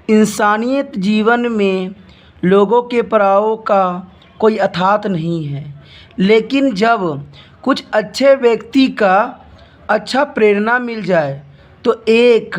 इंसानियत जीवन में लोगों के पड़ाव का कोई अर्थात नहीं है, लेकिन जब कुछ अच्छे व्यक्ति का अच्छा प्रेरणा मिल जाए तो एक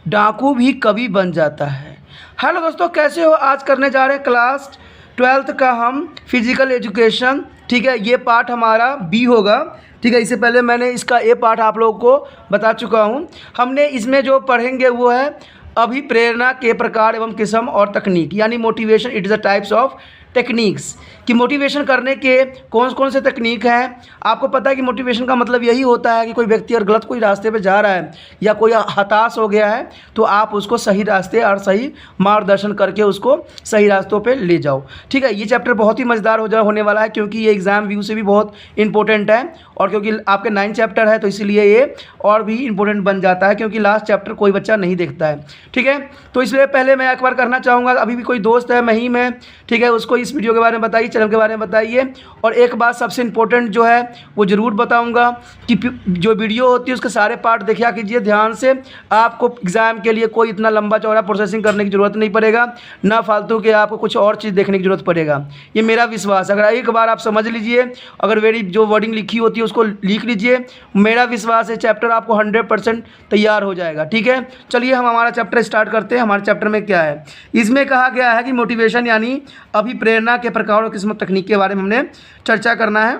डाकू भी कवि बन जाता है। हेलो दोस्तों, कैसे हो? आज करने जा रहे हैं क्लास 12th का हम फिजिकल एजुकेशन। ठीक है, ये पार्ट हमारा बी होगा। ठीक है, इससे पहले मैंने इसका ए पार्ट आप लोगों को बता चुका हूँ। हमने इसमें जो पढ़ेंगे वो है अभिप्रेरणा के प्रकार एवं किस्म और तकनीक, यानी motivation it is the types of techniques कि मोटिवेशन करने के कौन कौन से तकनीक हैं। आपको पता है कि मोटिवेशन का मतलब यही होता है कि कोई व्यक्ति अगर गलत कोई रास्ते पे जा रहा है या कोई हताश हो गया है तो आप उसको सही रास्ते और सही मार्गदर्शन करके उसको सही रास्तों पे ले जाओ। ठीक है, ये चैप्टर बहुत ही मज़ेदार होने वाला है क्योंकि ये एग्ज़ाम व्यू से भी बहुत इंपॉर्टेंट है और क्योंकि आपके 9 चैप्टर है तो इसीलिए ये और भी इंपॉर्टेंट बन जाता है क्योंकि लास्ट चैप्टर कोई बच्चा नहीं देखता है। ठीक है, तो इसलिए पहले मैं एक बार करना चाहूँगा, अभी भी कोई दोस्त है महिम है, ठीक है, उसको इस वीडियो के बारे में बताइए, चैनल के बारे में बताइए। और एक बात सबसे इंपॉर्टेंट जो है वो ज़रूर बताऊंगा कि जो वीडियो होती है उसके सारे पार्ट देखा कीजिए ध्यान से। आपको एग्ज़ाम के लिए कोई इतना लंबा चौड़ा प्रोसेसिंग करने की ज़रूरत नहीं पड़ेगा, ना फालतू के आपको कुछ और चीज़ देखने की ज़रूरत पड़ेगा। ये मेरा विश्वास, अगर एक बार आप समझ लीजिए, अगर मेरी जो वर्डिंग लिखी होती है उसको लिख लीजिए, मेरा विश्वास है चैप्टर आपको 100% तैयार हो जाएगा। ठीक है, चलिए हम हमारा चैप्टर स्टार्ट करते हैं। हमारे चैप्टर में क्या है, इसमें कहा गया है कि मोटिवेशन यानी अभिप्रेरणा के प्रकार और किस्म तकनीक के बारे में हमने चर्चा करना है।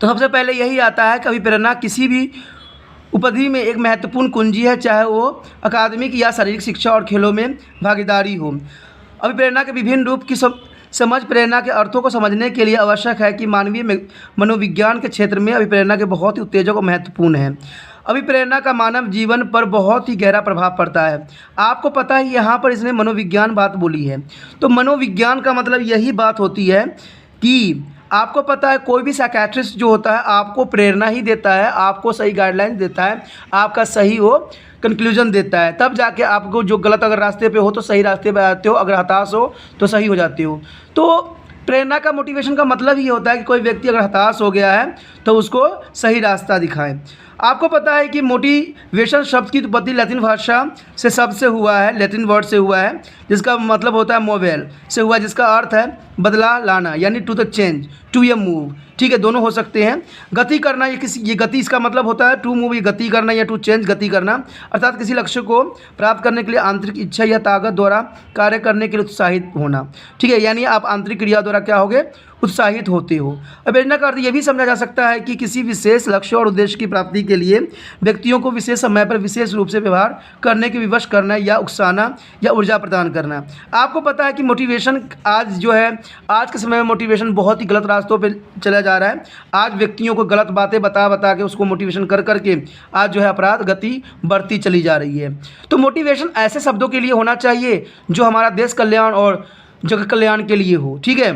तो सबसे पहले यही आता है कि अभिप्रेरणा किसी भी उपलब्धि में एक महत्वपूर्ण कुंजी है, चाहे वो अकादमिक या शारीरिक शिक्षा और खेलों में भागीदारी हो। अभिप्रेरणा के विभिन्न रूप की समझ प्रेरणा के अर्थों को समझने के लिए आवश्यक है कि मानवीय मनोविज्ञान के क्षेत्र में अभिप्रेरणा के बहुत ही उत्तेजक और महत्वपूर्ण है। अभिप्रेरणा का मानव जीवन पर बहुत ही गहरा प्रभाव पड़ता है। आपको पता है यहाँ पर इसने मनोविज्ञान बात बोली है, तो मनोविज्ञान का मतलब यही बात होती है कि आपको पता है कोई भी साइकियाट्रिस्ट जो होता है आपको प्रेरणा ही देता है, आपको सही गाइडलाइंस देता है, आपका सही वो कंक्लूजन देता है, तब जाके आपको जो गलत अगर रास्ते पे हो तो सही रास्ते पे आते हो, अगर हताश हो तो सही हो जाते हो। तो प्रेरणा का मोटिवेशन का मतलब ही होता है कि कोई व्यक्ति अगर हताश हो गया है तो उसको सही रास्ता दिखाएं। आपको पता है कि मोटिवेशन शब्द की उत्पत्ति लैटिन भाषा से शब्द से हुआ है, लैटिन वर्ड से हुआ है, जिसका मतलब होता है मोवेल से हुआ, जिसका अर्थ है बदला लाना, यानी to the change, to a move. ठीक है, दोनों हो सकते हैं। गति करना, ये गति इसका मतलब होता है टू मूव, ये गति करना या टू चेंज गति करना, अर्थात किसी लक्ष्य को प्राप्त करने के लिए आंतरिक इच्छा या ताकत द्वारा कार्य करने के लिए उत्साहित होना। ठीक है, यानी आप आंतरिक क्रिया द्वारा क्या होगे, उत्साहित होते हो। अभिप्रेरणा का अर्थ यह भी समझा जा सकता है कि किसी विशेष लक्ष्य और उद्देश्य की प्राप्ति के लिए व्यक्तियों को विशेष समय पर विशेष रूप से व्यवहार करने के विवश करना या उकसाना या ऊर्जा प्रदान करना। आपको पता है कि मोटिवेशन आज जो है, आज के समय में मोटिवेशन बहुत ही गलत रास्तों पे चला जा रहा है। आज व्यक्तियों को गलत बातें बता के उसको मोटिवेशन कर करके आज जो है अपराध गति बढ़ती चली जा रही है। तो मोटिवेशन ऐसे शब्दों के लिए होना चाहिए जो हमारा देश कल्याण और जगत कल्याण के लिए हो। ठीक है,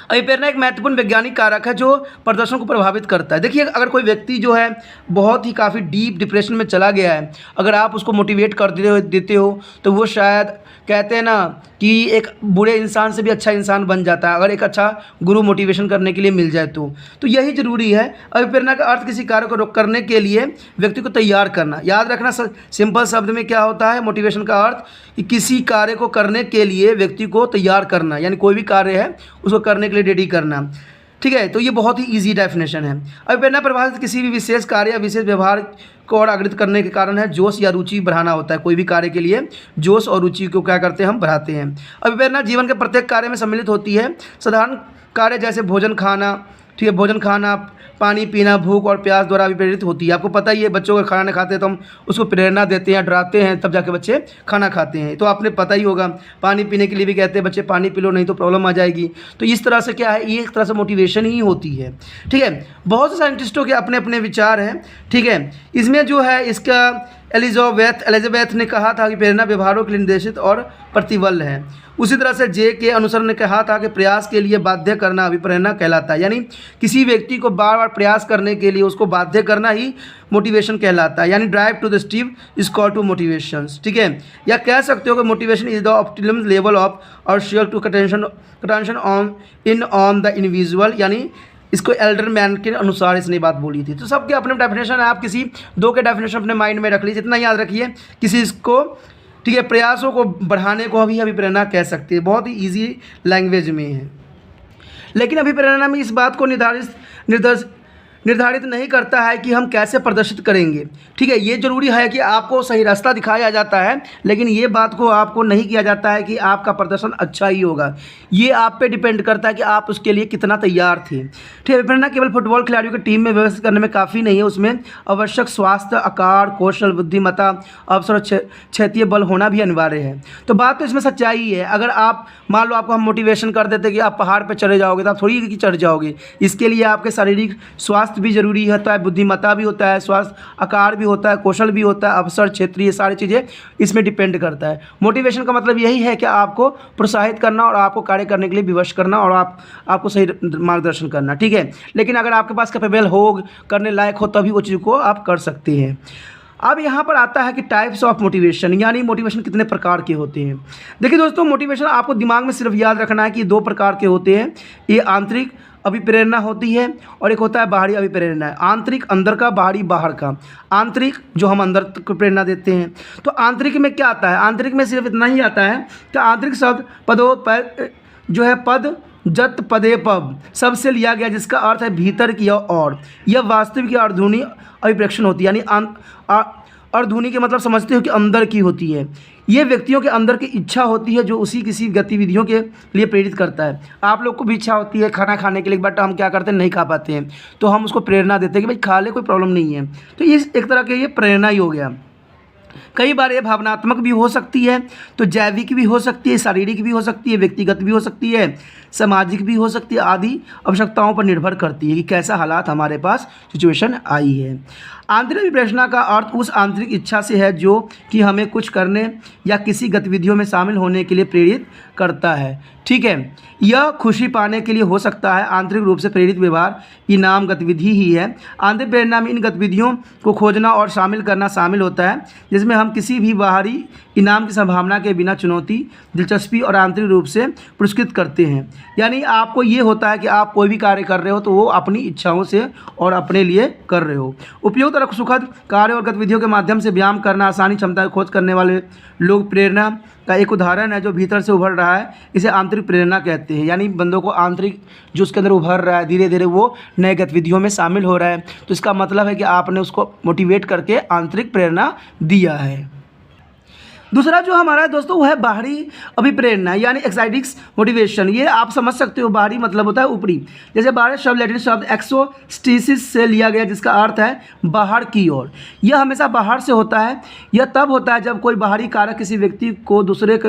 अभिप्रेरणा एक महत्वपूर्ण वैज्ञानिक कारक है जो प्रदर्शन को प्रभावित करता है। देखिए, अगर कोई व्यक्ति जो है बहुत ही काफ़ी डीप डिप्रेशन में चला गया है, अगर आप उसको मोटिवेट कर देते हो तो वो शायद कहते हैं ना कि एक बुरे इंसान से भी अच्छा इंसान बन जाता है, अगर एक अच्छा गुरु मोटिवेशन करने के लिए मिल जाए तो यही ज़रूरी है। अभिप्रेरणा का अर्थ किसी कार्य को करने के लिए व्यक्ति को तैयार करना। याद रखना, सिंपल शब्द में क्या होता है मोटिवेशन का अर्थ, कि किसी कार्य को करने के लिए व्यक्ति को तैयार करना, यानी कोई भी कार्य है उसको करने के लिए रेडी करना। ठीक है, तो ये बहुत ही इजी डेफिनेशन है। अभिप्रेरणा प्रभावित किसी भी विशेष कार्य या विशेष व्यवहार को और अग्रहित करने के कारण है जोश या रुचि बढ़ाना होता है। कोई भी कार्य के लिए जोश और रुचि को क्या करते हैं, हम बढ़ाते हैं। अभिप्रेरणा जीवन के प्रत्येक कार्य में सम्मिलित होती है। साधारण कार्य जैसे भोजन खाना, ठीक है, भोजन खाना, पानी पीना, भूख और प्यास द्वारा भी प्रेरित होती है। आपको पता ही है, बच्चों को खाना नहीं खाते तो हम उसको प्रेरणा देते हैं, डराते हैं, तब जाके बच्चे खाना खाते हैं। तो आपने पता ही होगा, पानी पीने के लिए भी कहते हैं बच्चे पानी पी लो नहीं तो प्रॉब्लम आ जाएगी। तो इस तरह से क्या है, ये एक तरह से मोटिवेशन ही होती है। ठीक है, बहुत से साइंटिस्टों के अपने अपने विचार हैं। ठीक है, इसमें जो है इसका एलिजाबेथ ने कहा था कि प्रेरणा व्यवहारों के लिए निर्देशित और प्रतिबल है। उसी तरह से जे के अनुसर ने कहा था कि प्रयास के लिए बाध्य करना अभिप्रेरणा कहलाता है, यानी किसी व्यक्ति को बार बार प्रयास करने के लिए उसको बाध्य करना ही मोटिवेशन कहलाता है, यानी drive to the strive is called to motivation. ठीक है, या कह सकते हो कि motivation is the optimum level of और share to attention on the individual, यानी इसको एल्डर मैन के अनुसार इसने बात बोली थी। तो सबके अपने डेफिनेशन है, आप किसी दो के डेफिनेशन अपने माइंड में रख लीजिए, इतना याद रखिए, किसी को ठीक है, प्रयासों को बढ़ाने को भी अभिप्रेरणा कह सकते हैं, बहुत ही ईजी लैंग्वेज में है। लेकिन अभिप्रेरणा में इस बात को निर्धारित नहीं करता है कि हम कैसे प्रदर्शित करेंगे। ठीक है, ये ज़रूरी है कि आपको सही रास्ता दिखाया जाता है, लेकिन ये बात को आपको नहीं किया जाता है कि आपका प्रदर्शन अच्छा ही होगा। ये आप पे डिपेंड करता है कि आप उसके लिए कितना तैयार थे। ठीक है, अभिप्रेरणा केवल फुटबॉल खिलाड़ियों की टीम में व्यवस्थित करने में काफ़ी नहीं है, उसमें आवश्यक स्वास्थ्य, आकार, कौशल, बुद्धिमत्ता, अवसर और क्षेत्रीय बल होना भी अनिवार्य है। तो बात तो इसमें सच्चाई है। अगर आप मान लो आपको हम मोटिवेशन कर देते कि आप पहाड़ पर चढ़े जाओगे, तो आप थोड़ी कि चढ़ जाओगे। इसके लिए आपके शारीरिक स्वास्थ्य भी जरूरी होता है, बुद्धिमत्ता भी होता है, स्वास्थ्य, आकार भी होता है, कौशल भी होता है, अवसर, क्षेत्रीय, ये सारी चीज़ें इसमें डिपेंड करता है। मोटिवेशन का मतलब यही है कि आपको प्रोत्साहित करना और आपको कार्य करने के लिए विवश करना और आपको सही मार्गदर्शन करना। ठीक है, लेकिन अगर आपके पास कैपेबल हो, करने लायक हो, तभी वो चीज़ को आप कर सकते हैं। अब यहाँ पर आता है कि टाइप्स ऑफ मोटिवेशन, यानी मोटिवेशन कितने प्रकार के होते हैं। देखिए दोस्तों, मोटिवेशन आपको दिमाग में सिर्फ याद रखना है कि 2 प्रकार के होते हैं। ये आंतरिक अभिप्रेरणा होती है और एक होता है बाहरी अभिप्रेरणा। आंतरिक अंदर का, बाहरी बाहर का। आंतरिक जो हम अंदर को प्रेरणा देते हैं। तो आंतरिक में क्या आता है? आंतरिक में सिर्फ इतना ही आता है कि आंतरिक शब्द पदोपद जो है पद जत पदे पब सबसे लिया गया, जिसका अर्थ है भीतर की और। यह वास्तविक या अर्धूनी अभिप्रेक्षण होती है, यानी अर्धूनी के मतलब समझते हो कि अंदर की होती है। ये व्यक्तियों के अंदर की इच्छा होती है जो उसी किसी गतिविधियों के लिए प्रेरित करता है। आप लोग को भी इच्छा होती है खाना खाने के लिए, बट हम क्या करते हैं, नहीं खा पाते हैं, तो हम उसको प्रेरणा देते हैं कि भाई खा ले, कोई प्रॉब्लम नहीं है। तो ये एक तरह के ये प्रेरणा ही हो गया। कई बार ये भावनात्मक भी हो सकती है, तो जैविक भी हो सकती है, शारीरिक भी हो सकती है, व्यक्तिगत भी हो सकती है, सामाजिक भी हो सकती है, आदि आवश्यकताओं पर निर्भर करती है कि कैसा हालात हमारे पास सिचुएशन आई है। आंतरिक अभिप्रेरणा का अर्थ उस आंतरिक इच्छा से है जो कि हमें कुछ करने या किसी गतिविधियों में शामिल होने के लिए प्रेरित करता है। ठीक है, यह खुशी पाने के लिए हो सकता है। आंतरिक रूप से प्रेरित व्यवहार इनाम गतिविधि ही है। आंतरिक प्रेरणा में इन गतिविधियों को खोजना और शामिल करना शामिल होता है, जिसमें हम किसी भी बाहरी इनाम की संभावना के बिना चुनौती, दिलचस्पी और आंतरिक रूप से पुरस्कृत करते हैं। यानी आपको ये होता है कि आप कोई भी कार्य कर रहे हो तो वो अपनी इच्छाओं से और अपने लिए कर रहे हो। उपयुक्त और सुखद कार्य और गतिविधियों के माध्यम से व्यायाम करना, आसानी क्षमता की खोज करने वाले लोग प्रेरणा का एक उदाहरण है जो भीतर से उभर रहा है। इसे आंतरिक प्रेरणा कहते हैं, यानी बंदों को आंतरिक जो उसके अंदर उभर रहा है, धीरे धीरे वो नए गतिविधियों में शामिल हो रहा है। तो इसका मतलब है कि आपने उसको मोटिवेट करके आंतरिक प्रेरणा दिया है। दूसरा जो हमारा है दोस्तों वो है बाहरी अभिप्रेरणा, यानी एक्साइटिक्स मोटिवेशन। ये आप समझ सकते हो, बाहरी मतलब होता है ऊपरी। जैसे बाहर शब्द लैटिन शब्द एक्सोस्टेसिस से लिया गया, जिसका अर्थ है बाहर की ओर। यह हमेशा बाहर से होता है। यह तब होता है जब कोई बाहरी कारक किसी व्यक्ति को दूसरे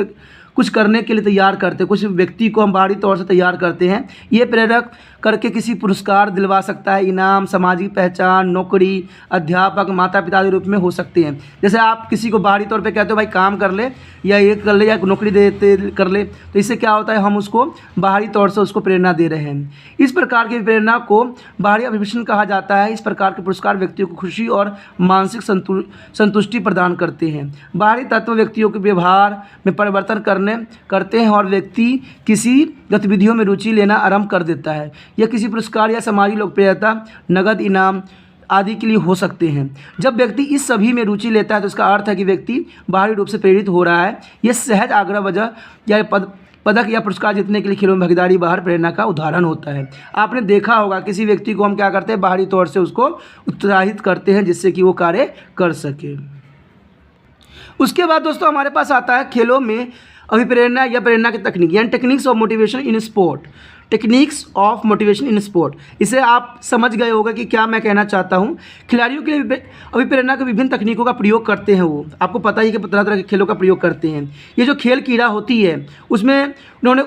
कुछ करने के लिए तैयार करते हैं। कुछ व्यक्ति को हम बाहरी तौर से तैयार करते हैं। ये प्रेरक करके किसी पुरस्कार दिलवा सकता है, इनाम, सामाजिक पहचान, नौकरी, अध्यापक, माता पिता के रूप में हो सकते हैं। जैसे आप किसी को बाहरी तौर पे कहते हो भाई काम कर ले, या ये कर ले, या नौकरी देते कर ले, तो इससे क्या होता है, हम उसको बाहरी तौर से उसको प्रेरणा दे रहे हैं। इस प्रकार की प्रेरणा को बाहरी अभिप्रेरण कहा जाता है। इस प्रकार के पुरस्कार व्यक्तियों को खुशी और मानसिक संतुष्टि प्रदान करते हैं। बाहरी तत्व व्यक्तियों के व्यवहार में परिवर्तन करते हैं और व्यक्ति किसी गतिविधियों में रुचि लेना आरंभ कर देता है। यह किसी पुरस्कार या सामाजिक लोकप्रियता, नगद इनाम आदि के लिए हो सकते हैं। जब व्यक्ति इस सभी में रुचि लेता है तो इसका अर्थ है कि व्यक्ति बाहरी रूप से प्रेरित हो रहा है। यह सहज आग्रह, वजह या पदक या पुरस्कार जीतने के लिए खेलों में भागीदारी बाहर प्रेरणा का उदाहरण होता है। आपने देखा होगा किसी व्यक्ति को हम क्या करते हैं, बाहरी तौर से उसको उत्साहित करते हैं जिससे कि वो कार्य कर सके। उसके बाद दोस्तों हमारे पास आता है खेलों में अभिप्रेरणा या प्रेरणा की तकनीक, यानी techniques of motivation in sport. Techniques of motivation in sport, इसे आप समझ गए होगा कि क्या मैं कहना चाहता हूँ। खिलाड़ियों के लिए अभिप्रेरणा के विभिन्न तकनीकों का प्रयोग करते हैं। वो आपको पता ही है कि तरह तरह के खेलों का प्रयोग करते हैं। ये जो खेल कीड़ा होती है उसमें उन्होंने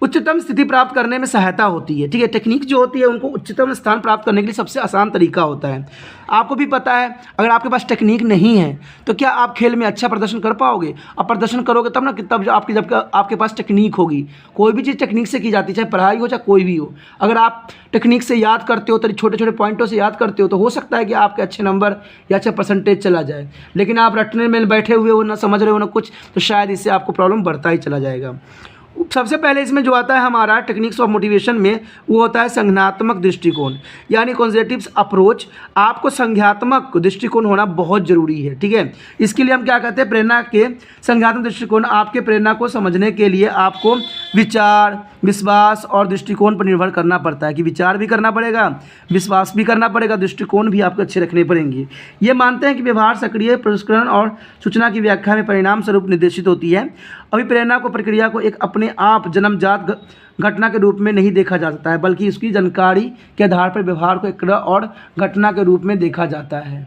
उच्चतम स्थिति प्राप्त करने में सहायता होती है। ठीक है, टेक्निक जो होती है उनको उच्चतम स्थान प्राप्त करने के लिए सबसे आसान तरीका होता है। आपको भी पता है अगर आपके पास टेक्निक नहीं है तो क्या आप खेल में अच्छा प्रदर्शन कर पाओगे? आप प्रदर्शन करोगे तब ना कि तब जब आपके पास टेक्निक होगी। कोई भी चीज़ टेक्निक से की जाती है, चाहे पढ़ाई हो चाहे कोई भी हो। अगर आप टेक्निक से याद करते हो तो छोटे छोटे पॉइंटों से याद करते हो तो हो सकता है कि आपके अच्छे नंबर या अच्छा परसेंटेज चला जाए। लेकिन आप रटने में बैठे हुए हो, ना समझ रहे हो ना कुछ, तो शायद इससे आपको प्रॉब्लम बढ़ता ही चला जाएगा। सबसे पहले इसमें जो आता है हमारा टेक्निक्स ऑफ मोटिवेशन में, वो होता है संज्ञानात्मक दृष्टिकोण, यानी कॉन्सेप्टिव अप्रोच। आपको संज्ञानात्मक दृष्टिकोण होना बहुत जरूरी है, ठीक है। इसके लिए हम क्या कहते हैं, प्रेरणा के संज्ञानात्मक दृष्टिकोण आपके प्रेरणा को समझने के लिए आपको विचार, विश्वास और दृष्टिकोण पर निर्भर करना पड़ता है, कि विचार भी करना पड़ेगा, विश्वास भी करना पड़ेगा, दृष्टिकोण भी आपको अच्छे रखने पड़ेंगे। ये मानते हैं कि व्यवहार सक्रिय प्रसंस्करण और सूचना की व्याख्या में परिणाम स्वरूप निर्देशित होती है। अभिप्रेरणा को प्रक्रिया को एक अपने आप जन्मजात घटना के रूप में नहीं देखा जा सकता है, बल्कि उसकी जानकारी के आधार पर व्यवहार को एक क्रम और घटना के रूप में देखा जाता है।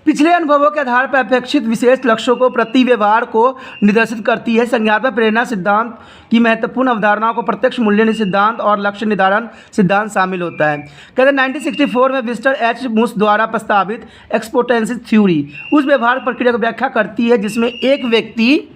पिछले अनुभवों के आधार पर अपेक्षित विशेष लक्ष्यों को प्रति व्यवहार को निर्देशित करती है। संज्ञानात्मक प्रेरणा सिद्धांत की महत्वपूर्ण अवधारणाओं को प्रत्यक्ष मूल्य सिद्धांत और लक्ष्य निर्धारण सिद्धांत शामिल होता है। कहते हैं 1964 में मिस्टर एच मूस द्वारा प्रस्तावित एक्सपोनेंशियल थ्योरी उस व्यवहार प्रक्रिया को व्याख्या करती है जिसमें एक व्यक्ति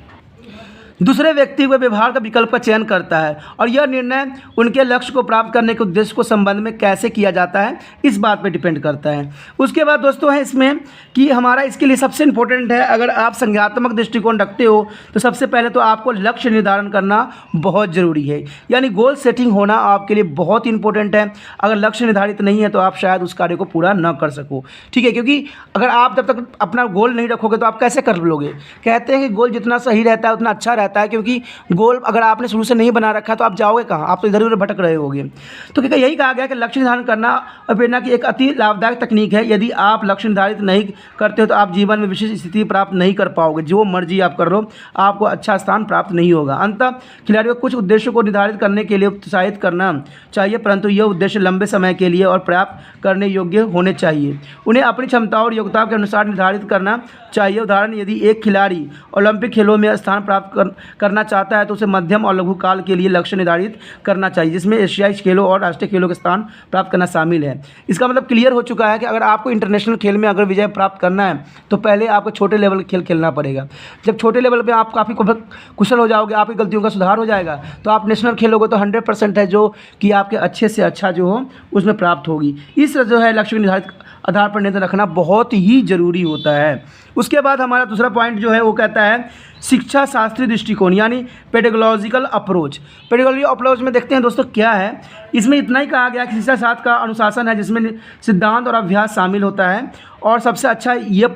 दूसरे व्यक्ति को व्यवहार का विकल्प का चयन करता है और यह निर्णय उनके लक्ष्य को प्राप्त करने के उद्देश्य को संबंध में कैसे किया जाता है इस बात पर डिपेंड करता है। उसके बाद दोस्तों है इसमें कि हमारा इसके लिए सबसे इम्पोर्टेंट है, अगर आप संज्ञानात्मक दृष्टिकोण रखते हो तो सबसे पहले तो आपको लक्ष्य निर्धारण करना बहुत ज़रूरी है, यानी गोल सेटिंग होना आपके लिए बहुत इंपॉर्टेंट है। अगर लक्ष्य निर्धारित नहीं है तो आप शायद उस कार्य को पूरा न कर सको, ठीक है, क्योंकि अगर आप जब तक अपना गोल नहीं रखोगे तो आप कैसे कर लोगे। कहते हैं कि गोल जितना सही रहता है उतना अच्छा रहता है, क्योंकि गोल अगर आपने शुरू से नहीं बना रखा है तो आप जाओगे कहाँ, आप तो इधर उधर भटक रहे होगे। तो क्या यही कहा गया कि लक्ष्य निर्धारण करना और प्रेरणा की एक अति लाभदायक तकनीक है। यदि आप लक्ष्य निर्धारित नहीं करते हो तो आप जीवन में विशिष्ट स्थिति प्राप्त नहीं कर पाओगे, जो मर्जी आप कर रहे हो आपको अच्छा स्थान प्राप्त नहीं होगा। अंततः खिलाड़ियों को कुछ उद्देश्यों को निर्धारित करने के लिए उत्साहित करना चाहिए, परंतु यह उद्देश्य लंबे समय के लिए और प्राप्त करने योग्य होने चाहिए। उन्हें अपनी क्षमताओं और योग्यताओं के अनुसार निर्धारित करना चाहिए। उदाहरण, यदि एक खिलाड़ी ओलंपिक खेलों में स्थान प्राप्त करना चाहता है तो उसे मध्यम और लघु काल के लिए लक्ष्य निर्धारित करना चाहिए, जिसमें एशियाई खेलों और राष्ट्रीय खेलों के स्थान प्राप्त करना शामिल है। इसका मतलब क्लियर हो चुका है कि अगर आपको इंटरनेशनल खेल में अगर विजय प्राप्त करना है तो पहले आपको छोटे लेवल के खेल खेलना पड़ेगा। जब छोटे लेवल पे आप काफ़ी कुशल हो जाओगे, आपकी गलतियों का सुधार हो जाएगा, तो आप नेशनल खेलोगे तो 100% है जो कि आपके अच्छे से अच्छा जो हो उसमें प्राप्त होगी। इस जो है लक्ष्य निर्धारित आधार पर नियंत्रण रखना बहुत ही ज़रूरी होता है। उसके बाद हमारा दूसरा पॉइंट जो है वो कहता है शिक्षा शास्त्रीय दृष्टिकोण, यानी पेडागोजिकल अप्रोच। पेडागोजिकल अप्रोच में देखते हैं दोस्तों क्या है। इसमें इतना ही कहा गया कि शिक्षा शास्त्र का अनुशासन है जिसमें सिद्धांत और अभ्यास शामिल होता है, और सबसे अच्छा ये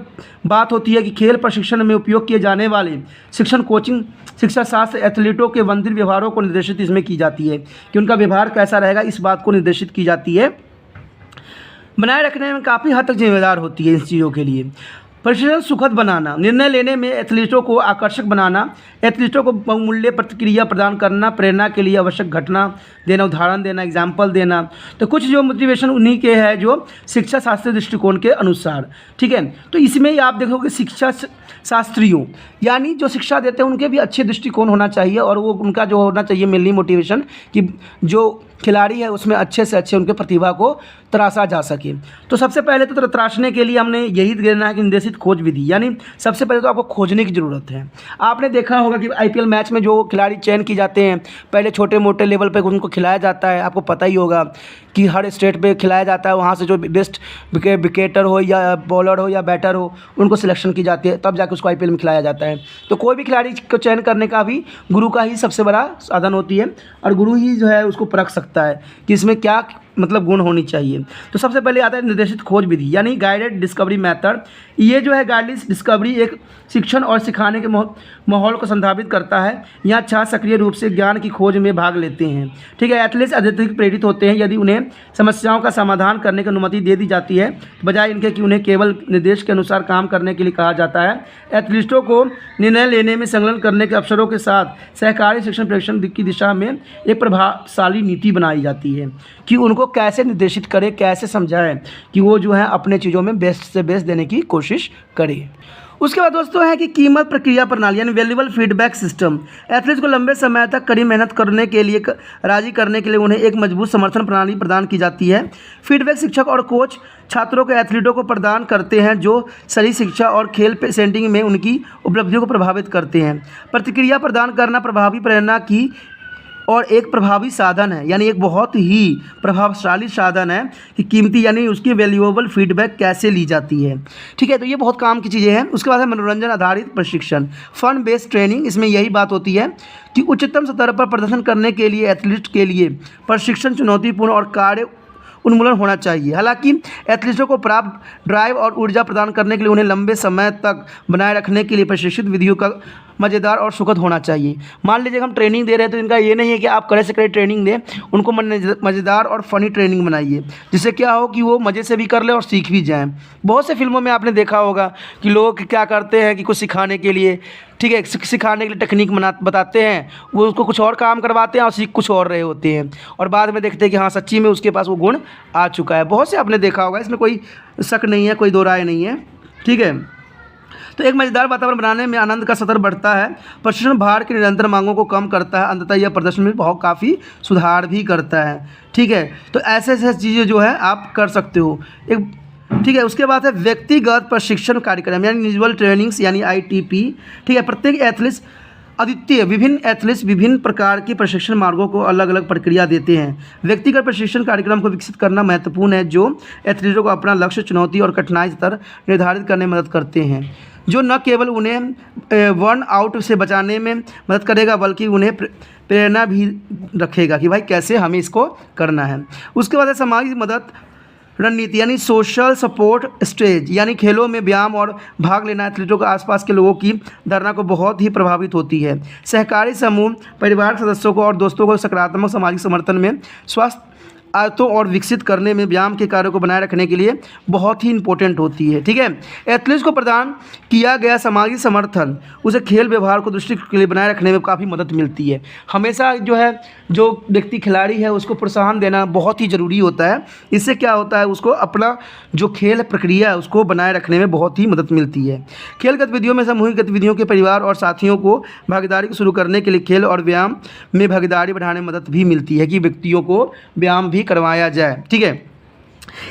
बात होती है कि खेल प्रशिक्षण में उपयोग किए जाने वाले शिक्षण कोचिंग शिक्षा शास्त्र एथलीटों के वंदित व्यवहारों को निर्देशित इसमें की जाती है, कि उनका व्यवहार कैसा रहेगा इस बात को निर्देशित की जाती है। बनाए रखने में काफ़ी हद तक जिम्मेदार होती है इस चीज़ों के लिए। प्रशिक्षण सुखद बनाना, निर्णय लेने में एथलीटों को आकर्षक बनाना, एथलीटों को बहुमूल्य प्रतिक्रिया प्रदान करना, प्रेरणा के लिए आवश्यक घटना देना, उदाहरण देना, एग्जाम्पल देना। तो कुछ जो मोटिवेशन उन्हीं के है जो शिक्षा शास्त्रीय दृष्टिकोण के अनुसार, ठीक है। तो इसमें ही आप देखोगे शिक्षा शास्त्रियों यानी जो शिक्षा देते हैं उनके भी अच्छे दृष्टिकोण होना चाहिए, और वो उनका जो होना चाहिए मेनली मोटिवेशन कि जो खिलाड़ी है उसमें अच्छे से अच्छे उनके प्रतिभा को तराशा जा सके। तो सबसे पहले तो तराशने के लिए हमने यही देना है कि निर्देशित खोज विधि, यानी सबसे पहले तो आपको खोजने की ज़रूरत है। आपने देखा होगा कि आईपीएल मैच में जो खिलाड़ी चयन की जाते हैं पहले छोटे मोटे लेवल पे उनको खिलाया जाता है। आपको पता ही होगा कि हर स्टेट पे खिलाया जाता है, वहाँ से जो बेस्ट विकेटर हो या बॉलर हो या बैटर हो उनको सिलेक्शन की जाती है, तब जाके उसको आईपीएल में खिलाया जाता है। तो कोई भी खिलाड़ी को चयन करने का भी गुरु का ही सबसे बड़ा साधन होती है, और गुरु ही जो है उसको परख सकता है कि इसमें क्या मतलब गुण होनी चाहिए। तो सबसे पहले आता है निर्देशित खोज विधि, यानी गाइडेड डिस्कवरी मेथड। ये जो है गाइडेड डिस्कवरी एक शिक्षण और सिखाने के माहौल को संदर्भित करता है। यहाँ छात्र सक्रिय रूप से ज्ञान की खोज में भाग लेते हैं, ठीक है। एथलीट्स अत्यधिक प्रेरित होते हैं यदि उन्हें समस्याओं का समाधान करने की अनुमति दे दी जाती है, बजाय इनके कि उन्हें केवल निर्देश के अनुसार काम करने के लिए कहा जाता है। एथलीटों को निर्णय लेने में संलग्न करने के अवसरों के साथ सहकारी शिक्षण प्रेक्षण की दिशा में एक प्रभावशाली नीति बनाई जाती है कि उनको कैसे निर्देशित करें, कैसे समझाएं कि वो जो है अपने चीज़ों में बेस्ट से बेस्ट देने की कोशिश करें। उसके बाद दोस्तों है कि कीमत प्रक्रिया प्रणाली, यानी वैल्यूएबल फीडबैक सिस्टम। एथलीट्स को लंबे समय तक कड़ी मेहनत करने के लिए राजी करने के लिए उन्हें एक मजबूत समर्थन प्रणाली प्रदान की जाती है। फीडबैक शिक्षक और कोच छात्रों को एथलीटों को प्रदान करते हैं जो सही शिक्षा और खेल सेटिंग में उनकी उपलब्धियों को प्रभावित करते हैं। प्रतिक्रिया प्रदान करना प्रभावी प्रेरणा की और एक प्रभावी साधन है, यानी एक बहुत ही प्रभावशाली साधन है कि कीमती यानी उसकी वैल्यूएबल फीडबैक कैसे ली जाती है। ठीक है, तो ये बहुत काम की चीज़ें हैं। उसके बाद है मनोरंजन आधारित प्रशिक्षण, फन बेस्ड ट्रेनिंग। इसमें यही बात होती है कि उच्चतम स्तर पर प्रदर्शन करने के लिए एथलीट के लिए प्रशिक्षण चुनौतीपूर्ण और कार्य उन्मूलन होना चाहिए। हालांकि एथलीटों को प्राप्त ड्राइव और ऊर्जा प्रदान करने के लिए उन्हें लंबे समय तक बनाए रखने के लिए प्रशिक्षित विधियों का मज़ेदार और सुखद होना चाहिए। मान लीजिए हम ट्रेनिंग दे रहे हैं तो इनका ये नहीं है कि आप करे से करे ट्रेनिंग दें, उनको मज़ेदार और फ़नी ट्रेनिंग बनाइए, जिससे क्या हो कि वो मज़े से भी कर ले और सीख भी जाएँ। बहुत से फिल्मों में आपने देखा होगा कि लोग क्या करते हैं कि कुछ सिखाने के लिए, ठीक है, सिखाने के लिए टेक्निक बताते हैं, वो उसको कुछ और काम करवाते हैं और सीख कुछ और रहे होते हैं, और बाद में देखते हैं कि हाँ सच्ची में उसके पास वो गुण आ चुका है। बहुत से आपने देखा होगा, इसमें कोई शक नहीं है, कोई दो राय नहीं है। ठीक है, तो एक मज़ेदार वातावरण बनाने में आनंद का स्तर बढ़ता है, प्रशिक्षण भार की निरंतर मांगों को कम करता है, अंततः यह प्रदर्शन में बहुत काफ़ी सुधार भी करता है। ठीक है, तो ऐसे ऐसे चीज़ें जो है आप कर सकते हो। एक ठीक है, उसके बाद है व्यक्तिगत प्रशिक्षण कार्यक्रम यानी इंडिविजुअल ट्रेनिंग्स यानी ITP। ठीक है, प्रत्येक एथलीट विभिन्न एथलीट्स विभिन्न प्रकार के प्रशिक्षण मार्गों को अलग अलग प्रक्रिया देते हैं। व्यक्तिगत प्रशिक्षण कार्यक्रम को विकसित करना महत्वपूर्ण है, जो एथलीटों को अपना लक्ष्य, चुनौती और कठिनाई स्तर निर्धारित करने में मदद करते हैं, जो न केवल उन्हें बर्न आउट से बचाने में मदद करेगा बल्कि उन्हें प्रेरणा भी रखेगा कि भाई कैसे हमें इसको करना है। उसके बाद है सामाजिक मदद रणनीति यानी सोशल सपोर्ट स्टेज, यानी खेलों में व्यायाम और भाग लेना एथलीटों के आसपास के लोगों की धारणा को बहुत ही प्रभावित होती है। सहकारी समूह परिवार सदस्यों को और दोस्तों को सकारात्मक सामाजिक समर्थन में स्वास्थ्य आदतों और विकसित करने में व्यायाम के कार्यों को बनाए रखने के लिए बहुत ही इंपॉर्टेंट होती है। ठीक है, एथलीट्स को प्रदान किया गया सामाजिक समर्थन उसे खेल व्यवहार को दृष्टि के लिए बनाए रखने में काफ़ी मदद मिलती है। हमेशा जो है जो व्यक्ति खिलाड़ी है उसको प्रोत्साहन देना बहुत ही ज़रूरी होता है। इससे क्या होता है, उसको अपना जो खेल प्रक्रिया है उसको बनाए रखने में बहुत ही मदद मिलती है। खेल गतिविधियों में सामूहिक गतिविधियों के परिवार और साथियों को भागीदारी शुरू करने के लिए खेल और व्यायाम में भागीदारी बढ़ाने में मदद भी मिलती है कि व्यक्तियों को व्यायाम भी करवाया जाए। ठीक है,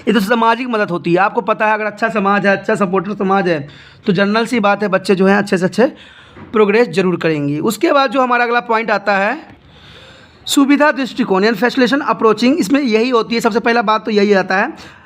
ये तो सामाजिक मदद होती है। आपको पता है अगर अच्छा समाज है, अच्छा सपोर्टर समाज है, तो जनरल सी बात है बच्चे जो हैं अच्छे से अच्छे प्रोग्रेस जरूर करेंगे। उसके बाद जो हमारा अगला पॉइंट आता है सुविधा दृष्टिकोण यानी फैसिलिटेशन अप्रोचिंग। इसमें यही होती है, सबसे पहला बात तो यही आता है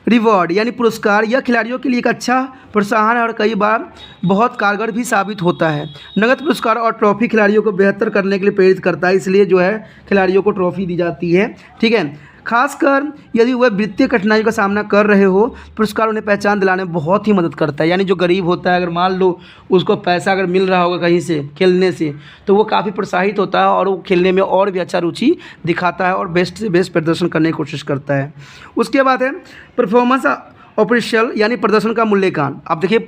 रिवॉर्ड यानी पुरस्कार। यह खिलाड़ियों के लिए एक अच्छा प्रोत्साहन है और कई बार बहुत कारगर भी साबित होता है। नगद पुरस्कार और ट्रॉफी खिलाड़ियों को बेहतर करने के लिए प्रेरित करता है, इसलिए जो है खिलाड़ियों को ट्रॉफी दी जाती है। ठीक है, खासकर यदि वह वित्तीय कठिनाइयों का सामना कर रहे हो, पुरस्कार उन्हें पहचान दिलाने में बहुत ही मदद करता है। यानी जो गरीब होता है, अगर मान लो उसको पैसा अगर मिल रहा होगा कहीं से खेलने से, तो वो काफ़ी प्रोत्साहित होता है और वो खेलने में और भी अच्छा रुचि दिखाता है और बेस्ट से बेस्ट प्रदर्शन करने की कोशिश करता है। उसके बाद है परफॉर्मेंस ऑपरेशनल यानी प्रदर्शन का मूल्यांकन। आप देखिए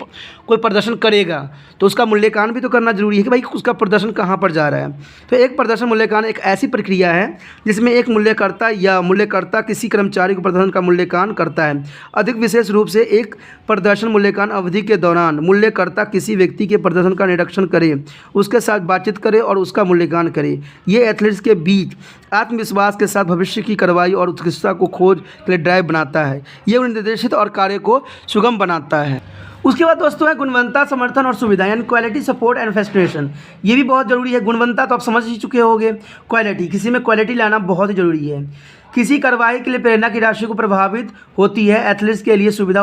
कोई प्रदर्शन करेगा तो उसका मूल्यांकन भी तो करना जरूरी है कि भाई उसका प्रदर्शन कहाँ पर जा रहा है। तो एक प्रदर्शन मूल्यांकन एक ऐसी प्रक्रिया है जिसमें एक मूल्यकर्ता किसी कर्मचारी को प्रदर्शन का मूल्यांकन करता है। अधिक विशेष रूप से एक प्रदर्शन मूल्यांकन अवधि के दौरान मूल्यकर्ता किसी व्यक्ति के प्रदर्शन का निरीक्षण करे, उसके साथ बातचीत करे और उसका मूल्यांकन करे। ये एथलीट्स के बीच आत्मविश्वास के साथ भविष्य की कार्रवाई और उत्कृष्टता को खोज के लिए ड्राइव बनाता है। ये उन निर्देशित और कार्य को सुगम बनाता है। उसके बाद दोस्तों है गुणवत्ता, समर्थन और सुविधा यानी क्वालिटी, सपोर्ट एंड फैसिलिटेशन। ये भी बहुत ज़रूरी है। गुणवत्ता तो आप समझ ही चुके होंगे, क्वालिटी, किसी में क्वालिटी लाना बहुत ही ज़रूरी है। किसी कार्रवाई के लिए प्रेरणा की राशि को प्रभावित होती है, एथलीट्स के लिए सुविधा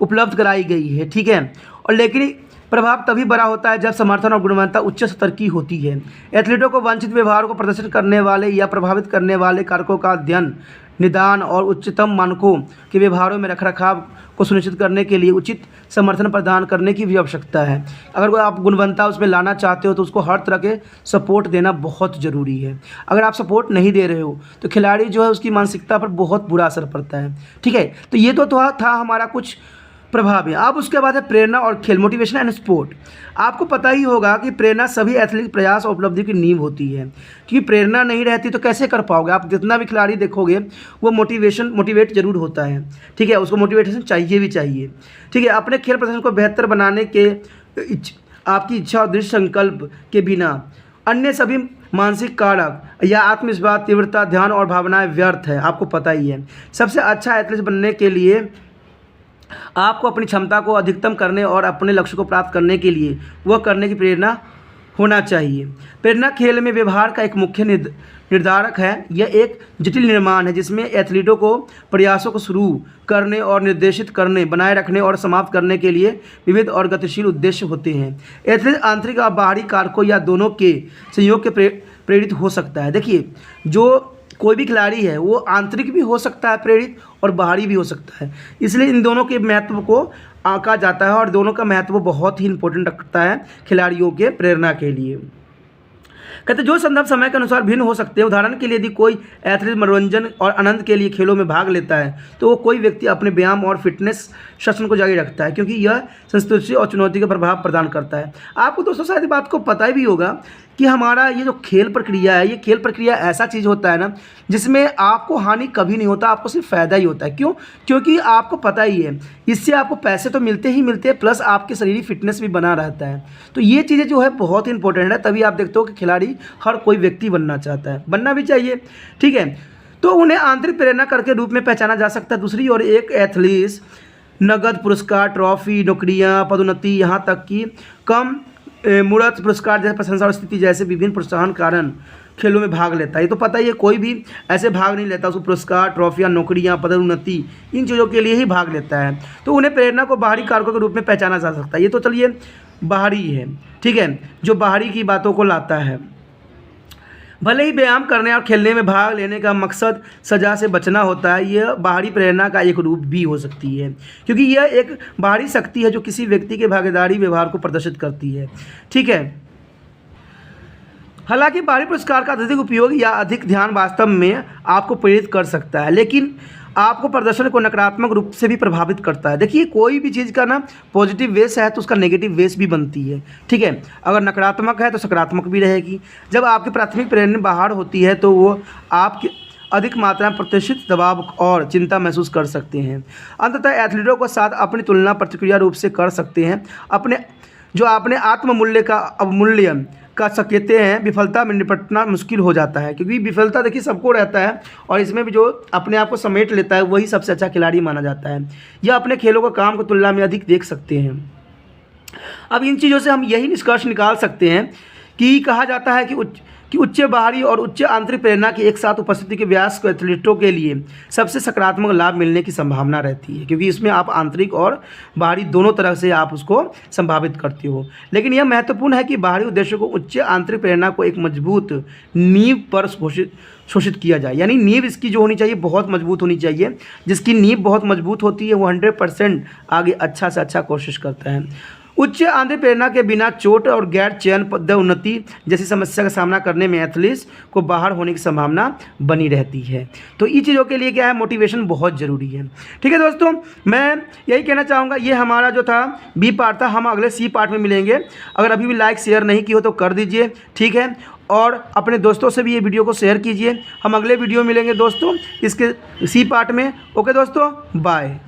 उपलब्ध कराई गई है। ठीक है, और लेकिन प्रभाव तभी बड़ा होता है जब समर्थन और गुणवत्ता उच्च स्तर की होती है। एथलीटों को वांछित व्यवहार को प्रदर्शित करने वाले या प्रभावित करने वाले कारकों का अध्ययन, निदान और उच्चतम मानकों के व्यवहारों में रखरखाव को सुनिश्चित करने के लिए उचित समर्थन प्रदान करने की भी आवश्यकता है। अगर कोई आप गुणवत्ता उसमें लाना चाहते हो तो उसको हर तरह के सपोर्ट देना बहुत ज़रूरी है। अगर आप सपोर्ट नहीं दे रहे हो तो खिलाड़ी जो है उसकी मानसिकता पर बहुत बुरा असर पड़ता है। ठीक है, तो ये तो था हमारा कुछ प्रभाव है। अब उसके बाद है प्रेरणा और खेल, मोटिवेशन एंड स्पोर्ट। आपको पता ही होगा कि प्रेरणा सभी एथलीट प्रयास और उपलब्धि की नींव होती है, क्योंकि प्रेरणा नहीं रहती तो कैसे कर पाओगे। आप जितना भी खिलाड़ी देखोगे वो मोटिवेट जरूर होता है। ठीक है, उसको मोटिवेशन चाहिए भी चाहिए। ठीक है, अपने खेल प्रदर्शन को बेहतर बनाने के आपकी इच्छा और दृढ़ संकल्प के बिना अन्य सभी मानसिक कारक या आत्मविश्वास, तीव्रता, ध्यान और भावनाएं व्यर्थ है। आपको पता ही है। सबसे अच्छा एथलीट बनने के लिए आपको अपनी क्षमता को अधिकतम करने और अपने लक्ष्य को प्राप्त करने के लिए वह करने की प्रेरणा होना चाहिए। प्रेरणा खेल में व्यवहार का एक मुख्य निर्धारक है। यह एक जटिल निर्माण है जिसमें एथलीटों को प्रयासों को शुरू करने और निर्देशित करने, बनाए रखने और समाप्त करने के लिए विविध और गतिशील उद्देश्य होते हैं। एथलीट आंतरिक और बाहरी कारकों या दोनों के संयोग के प्रेरित हो सकता है। देखिए, जो कोई भी खिलाड़ी है वो आंतरिक भी हो सकता है प्रेरित और बाहरी भी हो सकता है, इसलिए इन दोनों के महत्व को आंका जाता है और दोनों का महत्व बहुत ही इंपॉर्टेंट रखता है खिलाड़ियों के प्रेरणा के लिए। कहते जो संदर्भ समय के अनुसार भिन्न हो सकते हैं। उदाहरण के लिए यदि कोई एथलीट मनोरंजन और आनंद के लिए खेलों में भाग लेता है तो वो कोई व्यक्ति अपने व्यायाम और फिटनेस सेशन को जारी रखता है, क्योंकि यह संतुष्टि और चुनौती का प्रभाव प्रदान करता है। आपको दोस्तों शायद बात को पता भी होगा कि हमारा ये जो खेल प्रक्रिया है, ये खेल प्रक्रिया ऐसा चीज़ होता है ना जिसमें आपको हानि कभी नहीं होता, आपको सिर्फ फ़ायदा ही होता है। क्यों? क्योंकि आपको पता ही है इससे आपको पैसे तो मिलते ही मिलते हैं, प्लस आपके शारीरिक फिटनेस भी बना रहता है। तो ये चीज़ें जो है बहुत इंपॉर्टेंट है, तभी आप देखते हो कि खिलाड़ी हर कोई व्यक्ति बनना चाहता है, बनना भी चाहिए। ठीक है, तो उन्हें आंतरिक प्रेरणा करके रूप में पहचाना जा सकता है। दूसरी ओर एक एथलीट नगद पुरस्कार, ट्रॉफी, नौकरियाँ, पदोन्नति, यहाँ तक कि कम मूर्त पुरस्कार जैसे प्रशंसा और स्थिति जैसे विभिन्न प्रोत्साहन कारण खेलों में भाग लेता है। ये तो पता ही है, कोई भी ऐसे भाग नहीं लेता, उसको पुरस्कार, ट्रॉफियाँ, नौकरियाँ, पदोन्नति इन चीज़ों के लिए ही भाग लेता है। तो उन्हें प्रेरणा को बाहरी कारकों के रूप में पहचाना जा सकता है। ये तो चलिए बाहरी है, ठीक है, जो बाहरी की बातों को लाता है। भले ही व्यायाम करने और खेलने में भाग लेने का मकसद सजा से बचना होता है, यह बाहरी प्रेरणा का एक रूप भी हो सकती है, क्योंकि यह एक बाहरी शक्ति है जो किसी व्यक्ति के भागीदारी व्यवहार को प्रदर्शित करती है। ठीक है, हालांकि बाहरी पुरस्कार का अत्यधिक उपयोग या अधिक ध्यान वास्तव में आपको प्रेरित कर सकता है, लेकिन आपको प्रदर्शन को नकारात्मक रूप से भी प्रभावित करता है। देखिए, कोई भी चीज़ का ना पॉजिटिव वेस है तो उसका नेगेटिव वेस भी बनती है। ठीक है, अगर नकारात्मक है तो सकारात्मक भी रहेगी। जब आपकी प्राथमिक प्रेरणा बाहर होती है तो वो आपके अधिक मात्रा में प्रत्याशित दबाव और चिंता महसूस कर सकते हैं। अंततः एथलीटों को साथ अपनी तुलना प्रतिक्रिया रूप से कर सकते हैं। अपने आत्ममूल्य का अवमूल्यन कर सकते हैं। विफलता में निपटना मुश्किल हो जाता है, क्योंकि विफलता देखिए सबको रहता है, और इसमें भी जो अपने आप को समेट लेता है वही सबसे अच्छा खिलाड़ी माना जाता है। यह अपने खेलों को काम की तुलना में अधिक देख सकते हैं। अब इन चीज़ों से हम यही निष्कर्ष निकाल सकते हैं कि कहा जाता है कि उच्च बाहरी और उच्च आंतरिक प्रेरणा की एक साथ उपस्थिति के व्यास को एथलीटों के लिए सबसे सकारात्मक लाभ मिलने की संभावना रहती है, क्योंकि इसमें आप आंतरिक और बाहरी दोनों तरह से आप उसको संभावित करते हो। लेकिन यह महत्वपूर्ण है कि बाहरी उद्देश्यों को उच्च आंतरिक प्रेरणा को एक मजबूत नींव पर शोषित किया जाए। यानी नींव इसकी जो होनी चाहिए बहुत मजबूत होनी चाहिए। जिसकी नींव बहुत मजबूत होती है वो 100% आगे अच्छा से अच्छा कोशिश करता है। उच्च आंतरिक प्रेरणा के बिना चोट और गैर चयन पदोन्नति जैसी समस्या का सामना करने में एथलीट्स को बाहर होने की संभावना बनी रहती है। तो इन चीज़ों के लिए क्या है, मोटिवेशन बहुत ज़रूरी है। ठीक है दोस्तों, मैं यही कहना चाहूँगा, ये हमारा जो था बी पार्ट था, हम अगले सी पार्ट में मिलेंगे। अगर अभी भी लाइक शेयर नहीं की हो तो कर दीजिए, ठीक है, और अपने दोस्तों से भी ये वीडियो को शेयर कीजिए। हम अगले वीडियो मिलेंगे दोस्तों इसके सी पार्ट में। ओके दोस्तों, बाय।